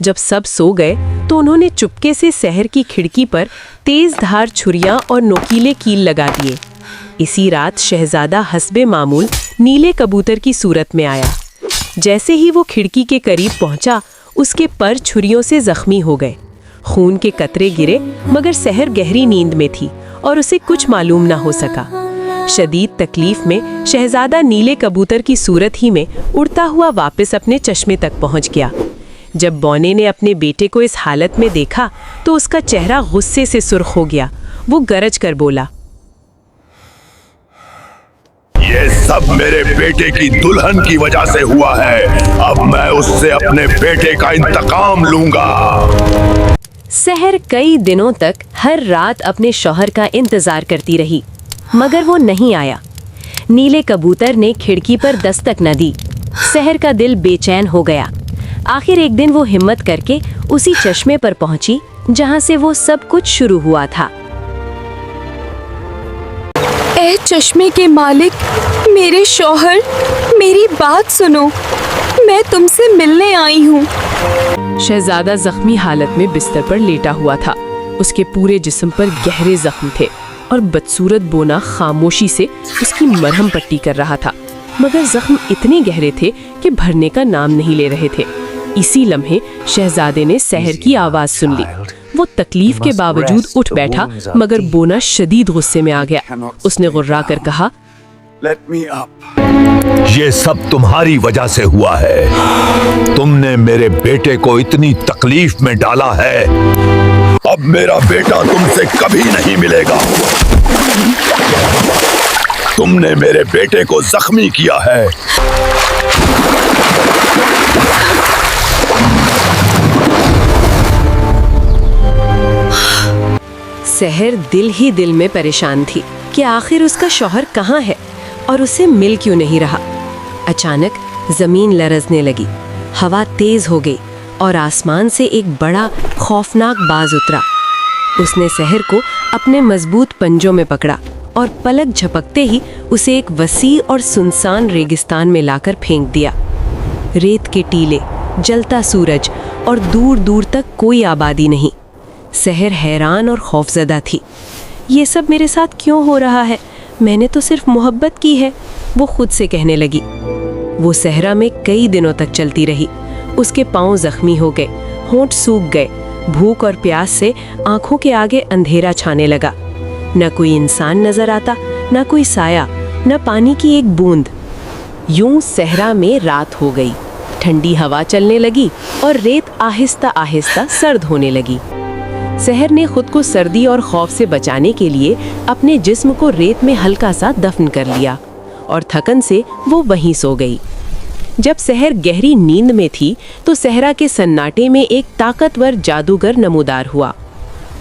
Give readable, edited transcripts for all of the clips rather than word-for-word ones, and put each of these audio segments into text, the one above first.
जब सब सो गए तो उन्होंने चुपके से शहर की खिड़की पर तेज धार छुरियां और नोकीले कील लगा दिए। इसी रात शहजादा हस्बे मामूल नीले कबूतर की सूरत में आया। जैसे ही वो खिड़की के करीब पहुंचा, उसके पर छुरियों से जख्मी हो गए। खून के कतरे गिरे, मगर शहर गहरी नींद में थी और उसे कुछ मालूम न हो सका। शदीद तकलीफ में शहजादा नीले कबूतर की सूरत ही में उड़ता हुआ वापस अपने चश्मे तक पहुंच गया। जब बौने ने अपने बेटे को इस हालत में देखा तो उसका चेहरा गुस्से से सुर्ख हो गया। वो गरज कर बोला, ये सब मेरे बेटे की दुल्हन की वजह से हुआ है। अब मैं उससे अपने बेटे का इंतकाम लूंगा। शहर कई दिनों तक हर रात अपने शौहर का इंतजार करती रही, मगर वो नहीं आया। नीले कबूतर ने खिड़की पर दस्तक न दी। शहर का दिल बेचैन हो गया। आखिर एक दिन वो हिम्मत करके उसी चश्मे पर पहुंची जहां से वो सब कुछ शुरू हुआ था। ए चश्मे के मालिक, मेरे शौहर, मेरी बात सुनो, मैं तुमसे मिलने आई हूँ। शहजादा जख्मी हालत में बिस्तर पर लेटा हुआ था। उसके पूरे जिस्म पर गहरे जख्म थे और बदसूरत बोना खामोशी से उसकी मरहम पट्टी कर रहा था, मगर जख्म इतने गहरे थे कि भरने का नाम नहीं ले रहे थे। इसी लम्हे शहजादे ने शहर की आवाज सुन ली। वो तकलीफ के बावजूद उठ बैठा, मगर बोना शदीद गुस्से में आ गया। उसने गुर्रा कर कहा, ये सब तुम्हारी वजह से हुआ है। तुमने मेरे बेटे को इतनी तकलीफ में डाला है। अब मेरा बेटा तुमसे कभी नहीं मिलेगा। तुमने मेरे बेटे को जख्मी किया है। शहर दिल ही दिल में परेशान थी कि आखिर उसका शौहर कहाँ है और उसे मिल क्यों नहीं रहा। अचानक जमीन लरजने लगी, हवा तेज हो गई और आसमान से एक बड़ा खौफनाक बाज उतरा। उसने शहर को अपने मजबूत पंजों में पकड़ा और पलक झपकते ही उसे एक वसी और सुनसान रेगिस्तान में लाकर फेंक दिया। रेत के टीले, जलता सूरज और दूर दूर तक कोई आबादी नहीं। शहर हैरान और खौफजदा थी। ये सब मेरे साथ क्यों हो रहा है? मैंने तो सिर्फ मोहब्बत की है, वो खुद से कहने लगी। वो सहरा में कई दिनों तक चलती रही। उसके पांव जख्मी हो गए, होंठ सूख गए। भूख और प्यास से आंखों के आगे अंधेरा छाने लगा। न कोई इंसान नजर आता, न कोई साया, न पानी की एक बूंद। यूं सहरा में रात हो गई। ठंडी हवा चलने लगी और रेत आहिस्ता आहिस्ता सर्द होने लगी। शहर ने खुद को सर्दी और खौफ से बचाने के लिए अपने जिस्म को रेत में हल्का सा दफन कर लिया और थकन से वो वहीं सो गई। जब शहर गहरी नींद में थी तो सहरा के सन्नाटे में एक ताकतवर जादूगर नमूदार हुआ।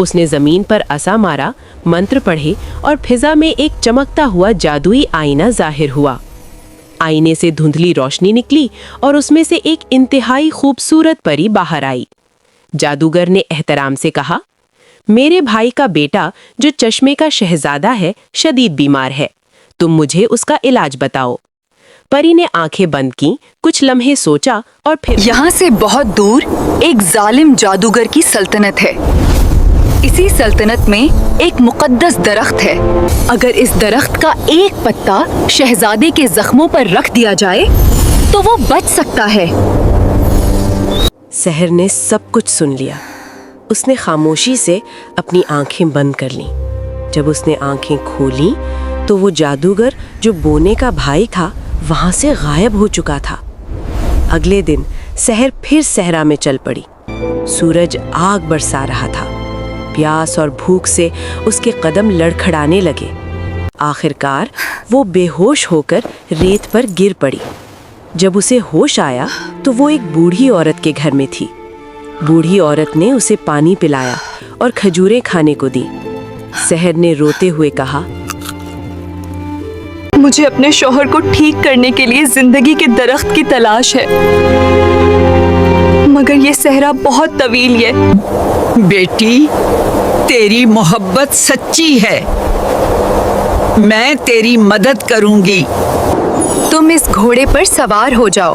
उसने जमीन पर असा मारा, मंत्र पढ़े और फिजा में एक चमकता हुआ जादुई आईना जाहिर हुआ। आईने से धुंधली रोशनी निकली और उसमें से एक इंतहाई खूबसूरत परी बाहर आई। जादूगर ने एहतराम से कहा, मेरे भाई का बेटा जो चश्मे का शहजादा है शदीद बीमार है, तुम मुझे उसका इलाज बताओ। परी ने आंखें बंद की, कुछ लम्हे सोचा और फिर यहाँ से बहुत दूर एक जालिम जादूगर की सल्तनत है। इसी सल्तनत में एक मुकद्दस दरख्त है। अगर इस दरख्त का एक पत्ता शहजादे के जख्मों पर रख दिया जाए तो वो बच सकता है। शहर ने सब कुछ सुन लिया। उसने खामोशी से अपनी आंखें बंद कर लीं। जब उसने आंखें खोलीं तो वो जादूगर जो बोने का भाई था वहां से गायब हो चुका था। अगले दिन शहर फिर सहरा में चल पड़ी। सूरज आग बरसा रहा था। प्यास और भूख से उसके कदम लड़खड़ाने लगे। आखिरकार वो बेहोश होकर रेत पर गिर पड़ी। जब उसे होश आया तो वो एक बूढ़ी औरत के घर में थी। बूढ़ी औरत ने उसे पानी पिलाया और खजूरें खाने को दी। शहर ने रोते हुए कहा, मुझे अपने शौहर को ठीक करने के लिए जिंदगी के दरख्त की तलाश है, मगर ये सहरा बहुत तवील है। बेटी, तेरी मोहब्बत सच्ची है। मैं तेरी मदद करूंगी। तुम इस घोड़े पर सवार हो जाओ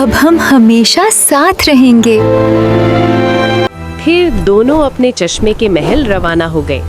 अब हम हमेशा साथ रहेंगे। फिर दोनों अपने चश्मे के महल रवाना हो गए।